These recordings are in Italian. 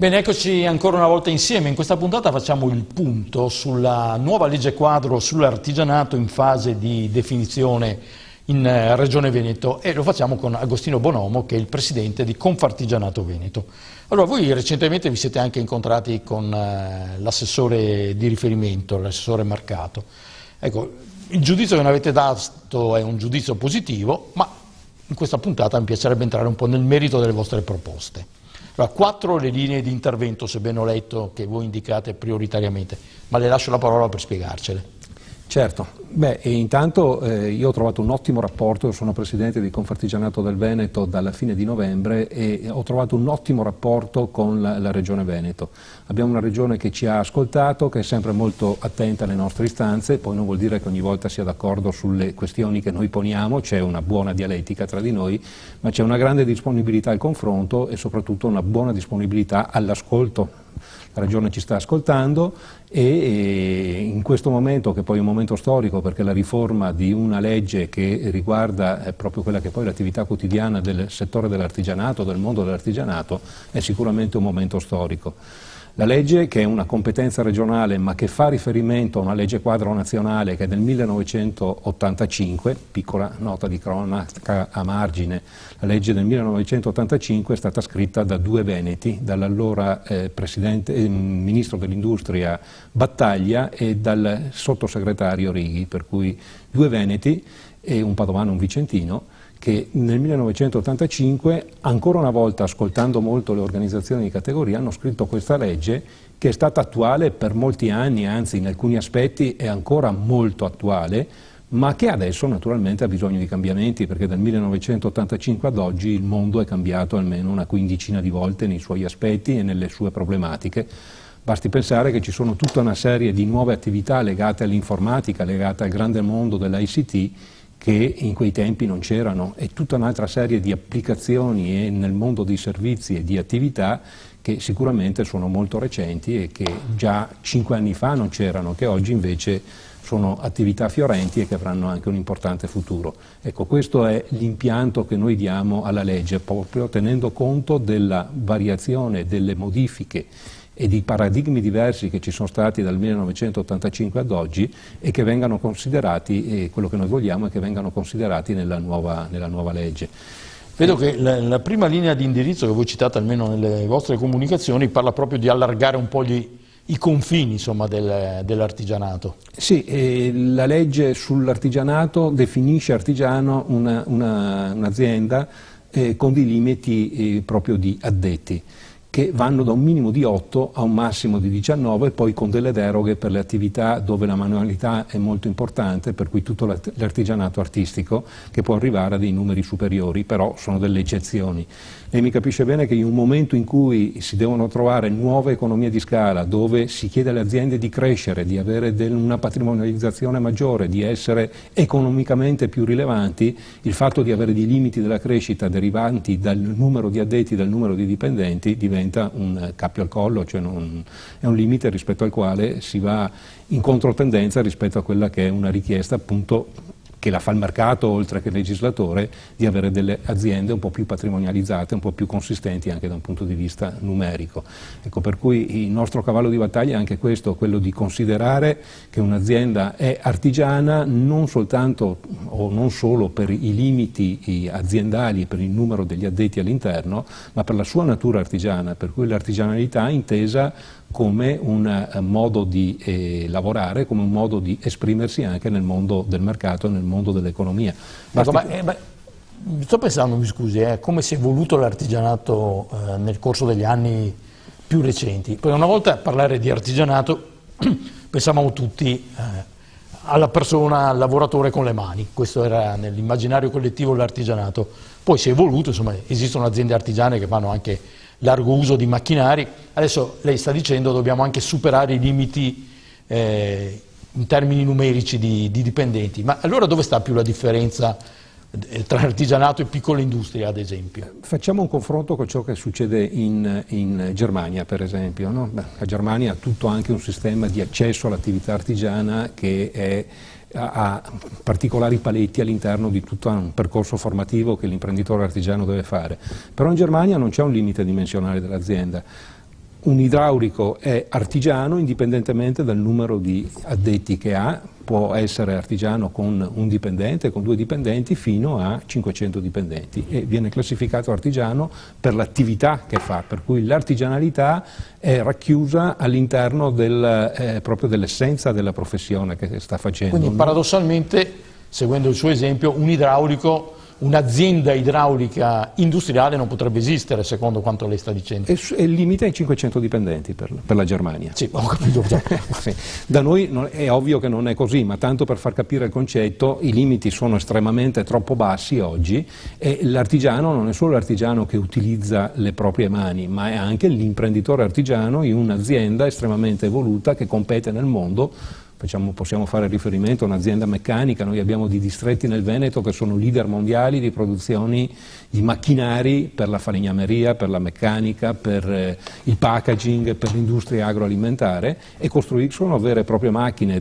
Bene, eccoci ancora una volta insieme. In questa puntata facciamo il punto sulla nuova legge quadro sull'artigianato in fase di definizione in Regione Veneto e lo facciamo con Agostino Bonomo, che è il presidente di Confartigianato Veneto. Allora, voi recentemente vi siete anche incontrati con l'assessore di riferimento, l'assessore Marcato. Ecco, il giudizio che ne avete dato è un giudizio positivo, ma in questa puntata mi piacerebbe entrare un po' nel merito delle vostre proposte. Allora, 4 le linee di intervento, se ben ho letto, che voi indicate prioritariamente, ma le lascio la parola per spiegarcele. Certo, intanto io ho trovato un ottimo rapporto, sono presidente di Confartigianato del Veneto dalla fine di novembre e ho trovato un ottimo rapporto con la Regione Veneto. Abbiamo una regione che ci ha ascoltato, che è sempre molto attenta alle nostre istanze, poi non vuol dire che ogni volta sia d'accordo sulle questioni che noi poniamo, c'è una buona dialettica tra di noi, ma c'è una grande disponibilità al confronto e soprattutto una buona disponibilità all'ascolto. La Regione ci sta ascoltando e in questo momento, che poi è un momento storico perché la riforma di una legge che riguarda proprio quella che poi è l'attività quotidiana del settore dell'artigianato, del mondo dell'artigianato, è sicuramente un momento storico. La legge, che è una competenza regionale ma che fa riferimento a una legge quadro nazionale che è del 1985, piccola nota di cronaca a margine, la legge del 1985 è stata scritta da 2 veneti, dall'allora ministro dell'industria Battaglia e dal sottosegretario Righi, per cui 2 veneti e un padovano e un vicentino, che nel 1985, ancora una volta ascoltando molto le organizzazioni di categoria, hanno scritto questa legge che è stata attuale per molti anni, anzi in alcuni aspetti è ancora molto attuale, ma che adesso naturalmente ha bisogno di cambiamenti, perché dal 1985 ad oggi il mondo è cambiato almeno una quindicina di volte nei suoi aspetti e nelle sue problematiche. Basti pensare che ci sono tutta una serie di nuove attività legate all'informatica, legate al grande mondo dell'ICT, che in quei tempi non c'erano, e tutta un'altra serie di applicazioni nel mondo dei servizi e di attività che sicuramente sono molto recenti e che già 5 anni fa non c'erano, che oggi invece sono attività fiorenti e che avranno anche un importante futuro. Ecco, questo è l'impianto che noi diamo alla legge, proprio tenendo conto della variazione, delle modifiche e di paradigmi diversi che ci sono stati dal 1985 ad oggi e che vengano considerati, quello che noi vogliamo è che vengano considerati nella nuova legge. Vedo che la prima linea di indirizzo che voi citate, almeno nelle vostre comunicazioni, parla proprio di allargare un po' i confini, insomma, dell'artigianato. Sì, la legge sull'artigianato definisce artigiano un'azienda con dei limiti proprio di addetti, che vanno da un minimo di 8 a un massimo di 19, poi con delle deroghe per le attività dove la manualità è molto importante, per cui tutto l'artigianato artistico, che può arrivare a dei numeri superiori, però sono delle eccezioni. E mi capisce bene che in un momento in cui si devono trovare nuove economie di scala, dove si chiede alle aziende di crescere, di avere una patrimonializzazione maggiore, di essere economicamente più rilevanti, il fatto di avere dei limiti della crescita derivanti dal numero di addetti, dal numero di dipendenti, diventa un cappio al collo, cioè è un limite rispetto al quale si va in controtendenza rispetto a quella che è una richiesta, appunto, che la fa il mercato oltre che il legislatore, di avere delle aziende un po' più patrimonializzate, un po' più consistenti anche da un punto di vista numerico. Ecco, per cui il nostro cavallo di battaglia è anche questo, quello di considerare che un'azienda è artigiana non soltanto o non solo per i limiti aziendali, per il numero degli addetti all'interno, ma per la sua natura artigiana, per cui l'artigianalità intesa come un modo di lavorare, come un modo di esprimersi anche nel mondo del mercato e nel mondo dell'economia. Sto pensando, mi scusi, come si è evoluto l'artigianato nel corso degli anni più recenti. Poi una volta a parlare di artigianato pensavamo tutti alla persona, al lavoratore con le mani, questo era nell'immaginario collettivo l'artigianato. Poi si è evoluto, insomma, esistono aziende artigiane che fanno anche largo uso di macchinari. Adesso lei sta dicendo che dobbiamo anche superare i limiti in termini numerici di dipendenti, ma allora dove sta più la differenza tra artigianato e piccola industria, ad esempio? Facciamo un confronto con ciò che succede in Germania, per esempio, no? La Germania ha tutto anche un sistema di accesso all'attività artigiana che ha particolari paletti all'interno di tutto un percorso formativo che l'imprenditore artigiano deve fare. Però in Germania non c'è un limite dimensionale dell'azienda. Un idraulico è artigiano indipendentemente dal numero di addetti che ha, può essere artigiano con un dipendente, con 2 dipendenti, fino a 500 dipendenti, e viene classificato artigiano per l'attività che fa, per cui l'artigianalità è racchiusa all'interno proprio dell'essenza della professione che sta facendo. Quindi paradossalmente, seguendo il suo esempio, un idraulico, un'azienda idraulica industriale non potrebbe esistere, secondo quanto lei sta dicendo. È il limite ai 500 dipendenti per la Germania. Sì, ho capito. Sì. Da noi è ovvio che non è così, ma tanto per far capire il concetto, i limiti sono estremamente troppo bassi oggi, e l'artigiano non è solo l'artigiano che utilizza le proprie mani, ma è anche l'imprenditore artigiano in un'azienda estremamente evoluta che compete nel mondo. Possiamo fare riferimento a un'azienda meccanica. Noi abbiamo di distretti nel Veneto che sono leader mondiali di produzioni di macchinari per la falegnameria, per la meccanica, per il packaging, per l'industria agroalimentare, e costruiscono vere e proprie macchine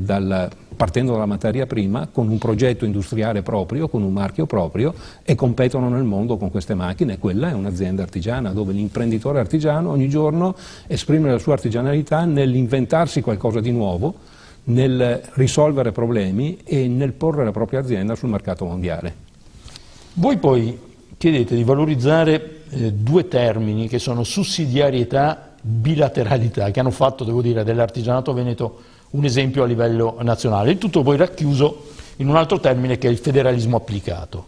partendo dalla materia prima, con un progetto industriale proprio, con un marchio proprio, e competono nel mondo con queste macchine. Quella è un'azienda artigiana, dove l'imprenditore artigiano ogni giorno esprime la sua artigianalità nell'inventarsi qualcosa di nuovo, nel risolvere problemi e nel porre la propria azienda sul mercato mondiale. Voi poi chiedete di valorizzare 2 termini che sono sussidiarietà, bilateralità, che hanno fatto, devo dire, dell'artigianato veneto un esempio a livello nazionale. Il tutto poi racchiuso in un altro termine che è il federalismo applicato.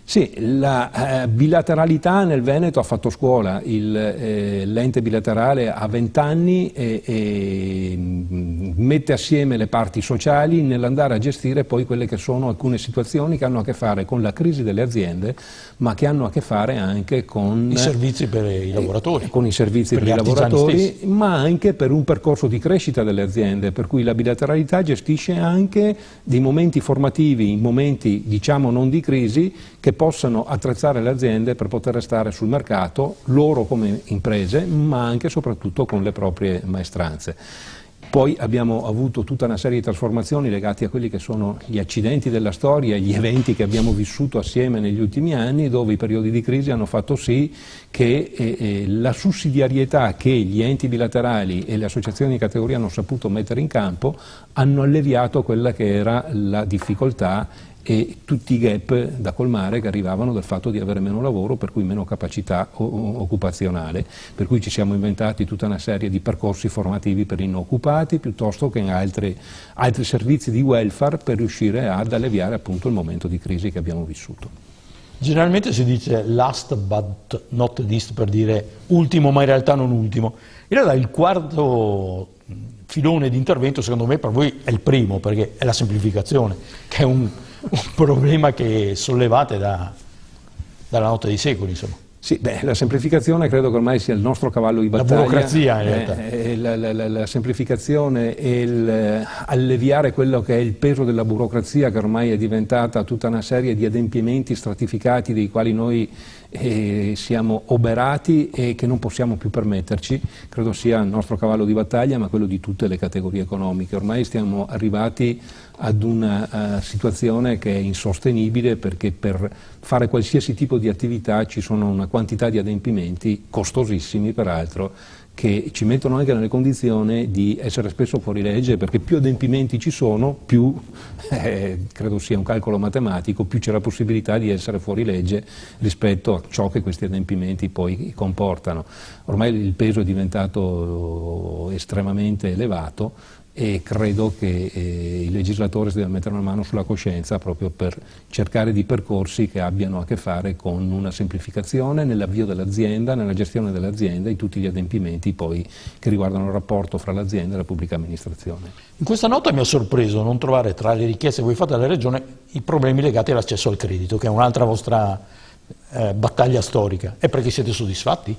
Sì, la bilateralità nel Veneto ha fatto scuola. L'ente bilaterale ha 20 anni e mette assieme le parti sociali nell'andare a gestire poi quelle che sono alcune situazioni che hanno a che fare con la crisi delle aziende, ma che hanno a che fare anche con i servizi per i lavoratori, con i servizi per i lavoratori, ma anche per un percorso di crescita delle aziende, per cui la bilateralità gestisce anche dei momenti formativi, in momenti diciamo non di crisi, che possano attrezzare le aziende per poter restare sul mercato, loro come imprese, ma anche e soprattutto con le proprie maestranze. Poi abbiamo avuto tutta una serie di trasformazioni legate a quelli che sono gli accidenti della storia, gli eventi che abbiamo vissuto assieme negli ultimi anni, dove i periodi di crisi hanno fatto sì che la sussidiarietà che gli enti bilaterali e le associazioni di categoria hanno saputo mettere in campo hanno alleviato quella che era la difficoltà e tutti i gap da colmare che arrivavano dal fatto di avere meno lavoro, per cui meno capacità occupazionale, per cui ci siamo inventati tutta una serie di percorsi formativi per inoccupati piuttosto che altri servizi di welfare per riuscire ad alleviare appunto il momento di crisi che abbiamo vissuto. Generalmente si dice last but not least, per dire ultimo ma in realtà non ultimo. In realtà il quarto filone di intervento secondo me per voi è il primo, perché è la semplificazione, che è un problema che sollevate dalla notte dei secoli, insomma. Sì, la semplificazione credo che ormai sia il nostro cavallo di battaglia. La burocrazia in realtà. La semplificazione e alleviare quello che è il peso della burocrazia, che ormai è diventata tutta una serie di adempimenti stratificati dei quali noi siamo oberati e che non possiamo più permetterci, credo sia il nostro cavallo di battaglia, ma quello di tutte le categorie economiche. Ormai stiamo arrivati ad una situazione che è insostenibile, perché per fare qualsiasi tipo di attività ci sono una quantità di adempimenti, costosissimi peraltro, che ci mettono anche nelle condizioni di essere spesso fuori legge, perché più adempimenti ci sono, più, credo sia un calcolo matematico, più c'è la possibilità di essere fuori legge rispetto a ciò che questi adempimenti poi comportano. Ormai il peso è diventato estremamente elevato e credo che il legislatore si deve mettere una mano sulla coscienza proprio per cercare di percorsi che abbiano a che fare con una semplificazione nell'avvio dell'azienda, nella gestione dell'azienda e tutti gli adempimenti poi che riguardano il rapporto fra l'azienda e la pubblica amministrazione. In questa nota mi ha sorpreso non trovare tra le richieste che voi fate alla Regione i problemi legati all'accesso al credito, che è un'altra vostra battaglia storica. È perché siete soddisfatti?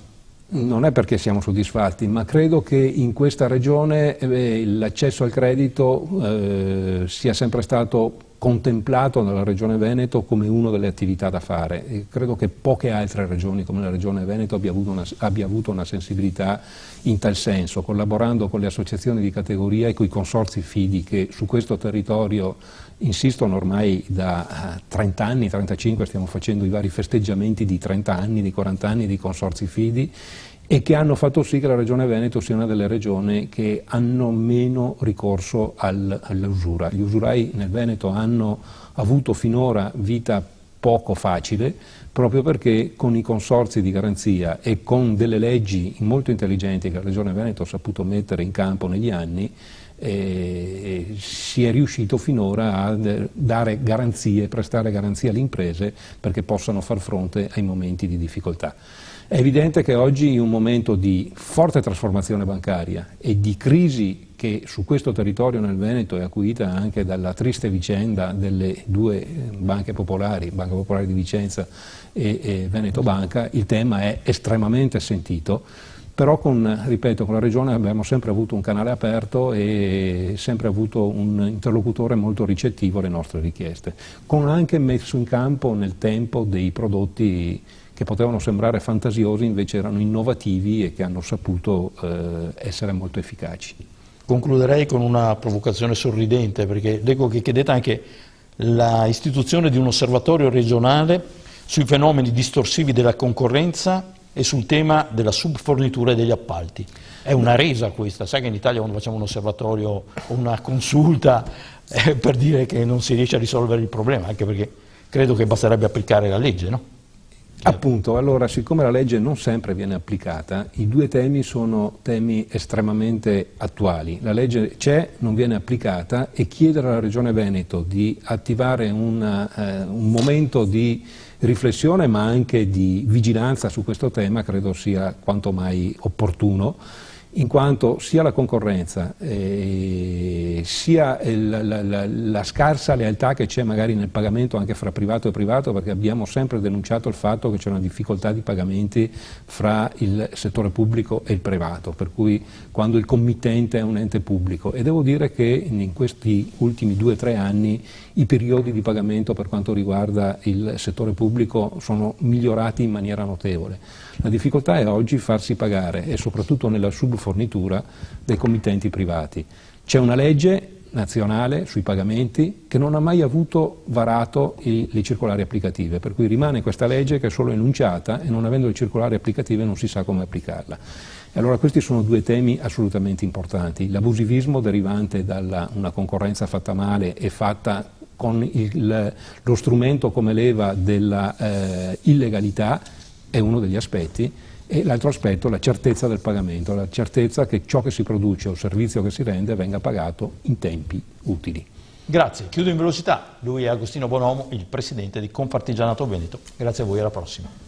Non è perché siamo soddisfatti, ma credo che in questa regione l'accesso al credito sia sempre stato contemplato dalla Regione Veneto come una delle attività da fare, e credo che poche altre regioni come la Regione Veneto abbia avuto una sensibilità in tal senso, collaborando con le associazioni di categoria e con i consorzi fidi che su questo territorio insistono ormai da 30 anni, 35, stiamo facendo i vari festeggiamenti di 30 anni, di 40 anni di consorzi fidi, e che hanno fatto sì che la Regione Veneto sia una delle regioni che hanno meno ricorso all'usura. Gli usurai nel Veneto hanno avuto finora vita poco facile, proprio perché con i consorzi di garanzia e con delle leggi molto intelligenti che la Regione Veneto ha saputo mettere in campo negli anni, si è riuscito finora a dare garanzie, prestare garanzie alle imprese perché possano far fronte ai momenti di difficoltà. È evidente che oggi, in un momento di forte trasformazione bancaria e di crisi che su questo territorio nel Veneto è acuita anche dalla triste vicenda delle due banche popolari, Banca Popolare di Vicenza e Veneto Banca, il tema è estremamente sentito. Però ripeto, con la Regione abbiamo sempre avuto un canale aperto e sempre avuto un interlocutore molto ricettivo alle nostre richieste, con anche messo in campo nel tempo dei prodotti che potevano sembrare fantasiosi, invece erano innovativi e che hanno saputo essere molto efficaci. Concluderei con una provocazione sorridente, perché leggo che chiedete anche l'istituzione di un osservatorio regionale sui fenomeni distorsivi della concorrenza e sul tema della subfornitura e degli appalti. È una resa questa, sai che in Italia quando facciamo un osservatorio o una consulta per dire che non si riesce a risolvere il problema, anche perché credo che basterebbe applicare la legge, no? Appunto, allora siccome la legge non sempre viene applicata, i due temi sono temi estremamente attuali. La legge c'è, non viene applicata e chiedere alla Regione Veneto di attivare un momento di riflessione ma anche di vigilanza su questo tema credo sia quanto mai opportuno, in quanto sia la concorrenza sia la scarsa lealtà che c'è magari nel pagamento anche fra privato e privato, perché abbiamo sempre denunciato il fatto che c'è una difficoltà di pagamenti fra il settore pubblico e il privato, per cui quando il committente è un ente pubblico, e devo dire che in questi ultimi 2 o 3 anni i periodi di pagamento per quanto riguarda il settore pubblico sono migliorati in maniera notevole. La difficoltà è oggi farsi pagare, e soprattutto nella subfornitura, dei committenti privati. C'è una legge nazionale sui pagamenti che non ha mai avuto varato le circolari applicative, per cui rimane questa legge che è solo enunciata e non avendo le circolari applicative non si sa come applicarla. E allora questi sono 2 temi assolutamente importanti: l'abusivismo derivante da una concorrenza fatta male e fatta con lo strumento come leva della illegalità è uno degli aspetti, e l'altro aspetto, la certezza del pagamento, la certezza che ciò che si produce o il servizio che si rende venga pagato in tempi utili. Grazie, chiudo in velocità. Lui è Agostino Bonomo, il presidente di Confartigianato Veneto. Grazie a voi, alla prossima.